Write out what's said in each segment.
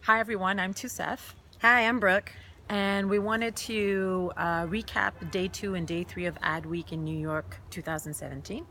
Hi everyone, I'm Tusef, Hi, I'm Brooke. and we wanted to recap day 2 and day 3 of Ad Week in New York 2017.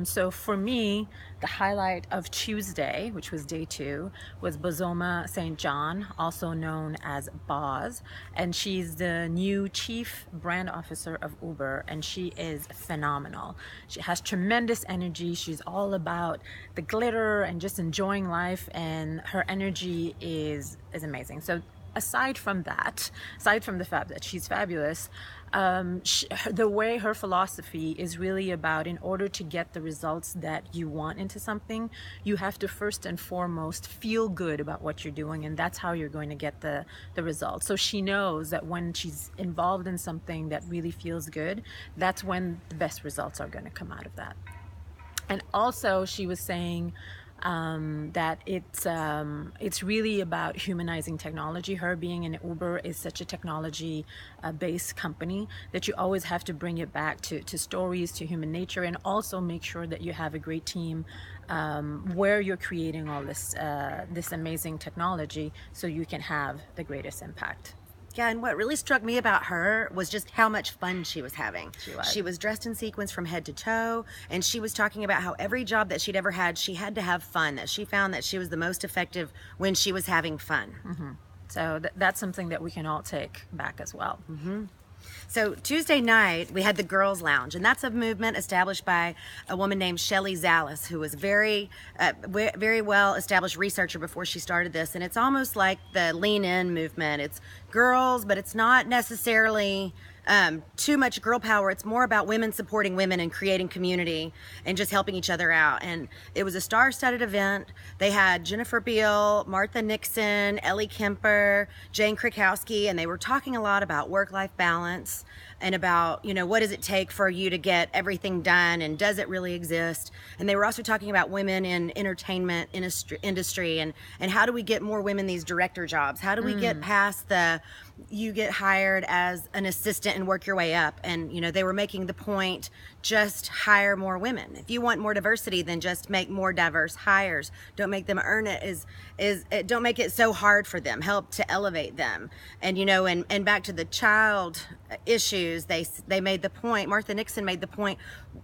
So for me, the highlight of Tuesday, which was day 2, was Bozoma St. John, also known as Boz, and she's the new chief brand officer of Uber, and she is phenomenal. She has tremendous energy. She's all about the glitter and just enjoying life, and her energy is amazing. So aside from the fact that she's fabulous, the way her philosophy is really about, in order to get the results that you want into something, you have to first and foremost feel good about what you're doing, and that's how you're going to get the results. So she knows that when she's involved in something that really feels good, that's when the best results are going to come out of that. And also, she was saying that it's really about humanizing technology. Her being in Uber is such a technology based company that you always have to bring it back to stories, to human nature, and also make sure that you have a great team where you're creating all this amazing technology so you can have the greatest impact. Yeah, and what really struck me about her was just how much fun she was having. She was. She was dressed in sequins from head to toe, and she was talking about how every job that she'd ever had, she had to have fun, that she found that she was the most effective when she was having fun. So that's something that we can all take back as well. So Tuesday night, we had the Girls Lounge, and that's a movement established by a woman named Shelley Zallis, who was very well established researcher before she started this. And it's almost like the Lean In movement. It's girls, but it's not necessarily too much girl power. It's more about women supporting women and creating community and just helping each other out. And it was a star-studded event. They had Jennifer Beal, Martha Nixon, Ellie Kemper, Jane Krakowski, and they were talking a lot about work-life balance and about, what does it take for you to get everything done, and does it really exist? And they were also talking about women in entertainment industry and how do we get more women these director jobs? How do we get past you get hired as an assistant and work your way up? And they were making the point, just hire more women. If you want more diversity, then just make more diverse hires. Don't make them earn it. Don't make it so hard for them. Help to elevate them. And and back to the child issues, they made the point. Martha Nixon made the point.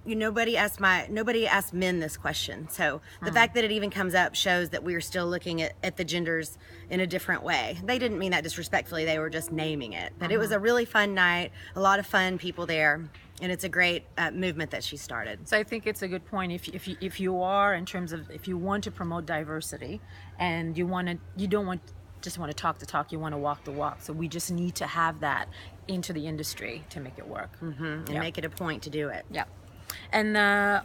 Nobody asked men this question. So the fact that it even comes up shows that we are still looking at the genders in a different way. They didn't mean that disrespectfully. They were just naming it. But it was a really fun night. A lot of fun people there. And it's a great movement that she started. So I think it's a good point. If you are, in terms of, if you want to promote diversity, and you don't want just want to talk the talk, you want to walk the walk. So we just need to have that into the industry to make it work. And make it a point to do it. Yeah. And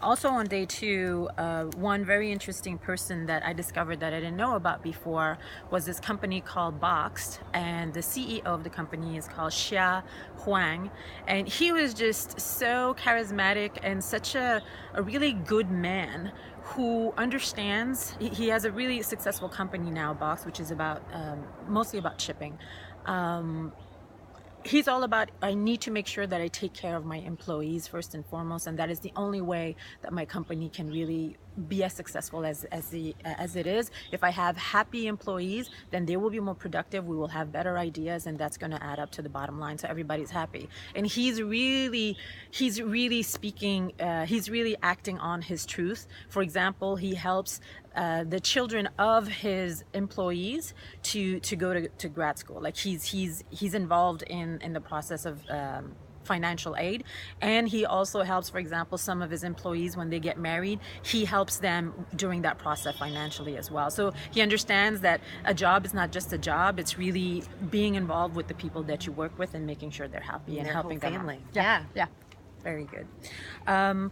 also on day 2, one very interesting person that I discovered that I didn't know about before was this company called Boxed, and the CEO of the company is called Xia Huang, and he was just so charismatic and such a really good man who understands. He has a really successful company now, Box, which is about mostly about shipping. He's all about, I need to make sure that I take care of my employees first and foremost, and that is the only way that my company can really be as successful as it is. If I have happy employees, then they will be more productive, we will have better ideas, and that's going to add up to the bottom line, so everybody's happy. And he's really speaking, he's really acting on his truth. For example, he helps the children of his employees to go to grad school. Like he's involved in the process of financial aid, and he also helps, for example, some of his employees when they get married. He helps them during that process financially as well. So he understands that a job is not just a job, it's really being involved with the people that you work with and making sure they're happy and Their helping whole them family. out. Yeah, very good.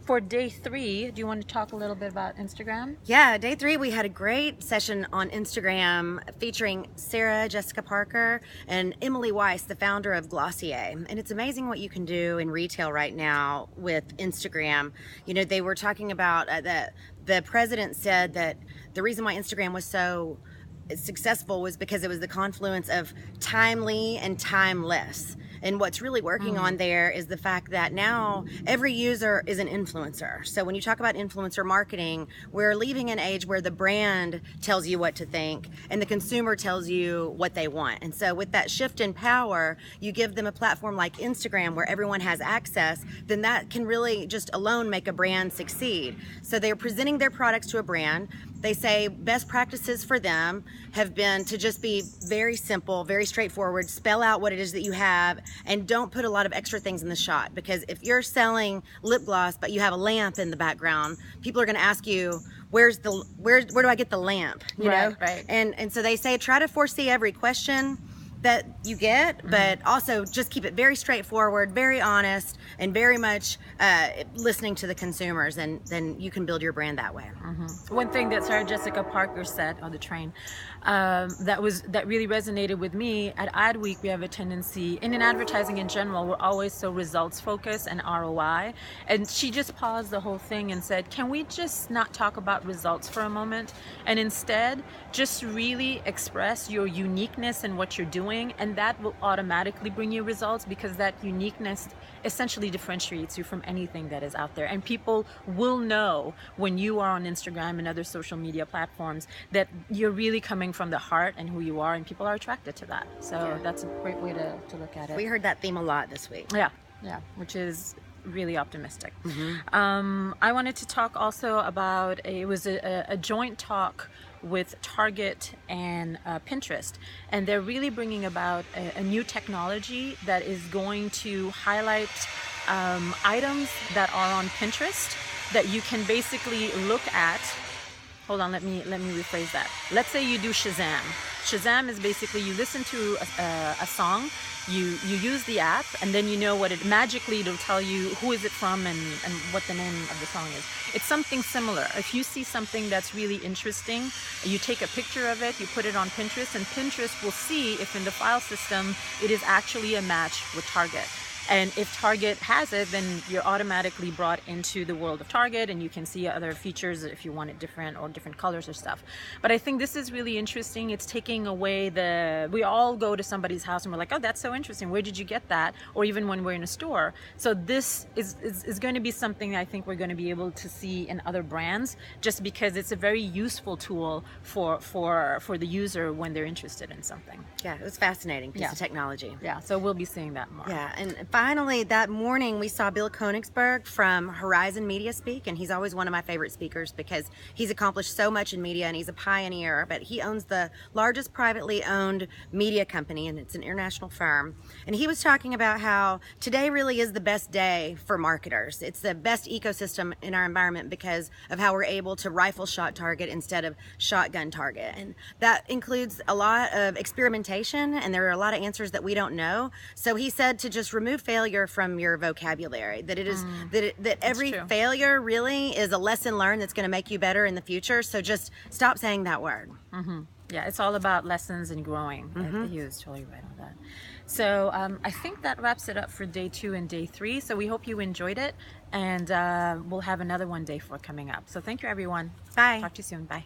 For day 3, do you want to talk a little bit about Instagram? Yeah, day 3, we had a great session on Instagram featuring Sarah Jessica Parker and Emily Weiss, the founder of Glossier. And it's amazing what you can do in retail right now with Instagram. They were talking about the president said that the reason why Instagram was so successful was because it was the confluence of timely and timeless. And what's really working on there is the fact that now every user is an influencer. So when you talk about influencer marketing, we're leaving an age where the brand tells you what to think and the consumer tells you what they want. And so with that shift in power, you give them a platform like Instagram where everyone has access, then that can really just alone make a brand succeed. So they're presenting their products to a brand. They say best practices for them have been to just be very simple, very straightforward, spell out what it is that you have, and don't put a lot of extra things in the shot. Because if you're selling lip gloss but you have a lamp in the background, people are going to ask you, where do I get the lamp? You know? Right. And so they say try to foresee every question that you get, but also just keep it very straightforward, very honest, and very much listening to the consumers, and then you can build your brand that way. One thing that Sarah Jessica Parker said on the train that really resonated with me, at Adweek we have a tendency, and in advertising in general, we're always so results focused and ROI, and she just paused the whole thing and said, can we just not talk about results for a moment, and instead just really express your uniqueness in what you're doing, and that will automatically bring you results, because that uniqueness essentially differentiates you from anything that is out there. And people will know when you are on Instagram and other social media platforms that you're really coming from the heart and who you are, and people are attracted to that. So that's a great way to look at it. We heard that theme a lot this week. Yeah, which is really optimistic. I wanted to talk also about, it was a joint talk with Target and Pinterest, and they're really bringing about a new technology that is going to highlight items that are on Pinterest that you can basically look at. Hold on, let me rephrase that. Let's say you do Shazam. Shazam is basically you listen to a song, you use the app, and then you know what it magically, it'll tell you who is it from and what the name of the song is. It's something similar. If you see something that's really interesting, you take a picture of it, you put it on Pinterest, and Pinterest will see if in the file system it is actually a match with Target. And if Target has it, then you're automatically brought into the world of Target, and you can see other features if you want it different, or different colors or stuff. But I think this is really interesting. It's taking away we all go to somebody's house and we're like, oh, that's so interesting. Where did you get that? Or even when we're in a store. So this is going to be something I think we're going to be able to see in other brands, just because it's a very useful tool for the user when they're interested in something. Yeah, it was fascinating piece of technology. Yeah, so we'll be seeing that more. Yeah, and finally, that morning we saw Bill Koenigsberg from Horizon Media speak, and he's always one of my favorite speakers because he's accomplished so much in media and he's a pioneer, but he owns the largest privately owned media company, and it's an international firm. And he was talking about how today really is the best day for marketers. It's the best ecosystem in our environment because of how we're able to rifle shot target instead of shotgun target. And that includes a lot of experimentation, and there are a lot of answers that we don't know. So he said to just remove failure from your vocabulary, that it is that every failure really is a lesson learned that's going to make you better in the future. So just stop saying that word. Yeah, it's all about lessons and growing. He was totally right on that. So I think that wraps it up for day 2 and day 3. So we hope you enjoyed it, and we'll have another one day 4 coming up. So thank you, everyone. Bye. Talk to you soon. Bye.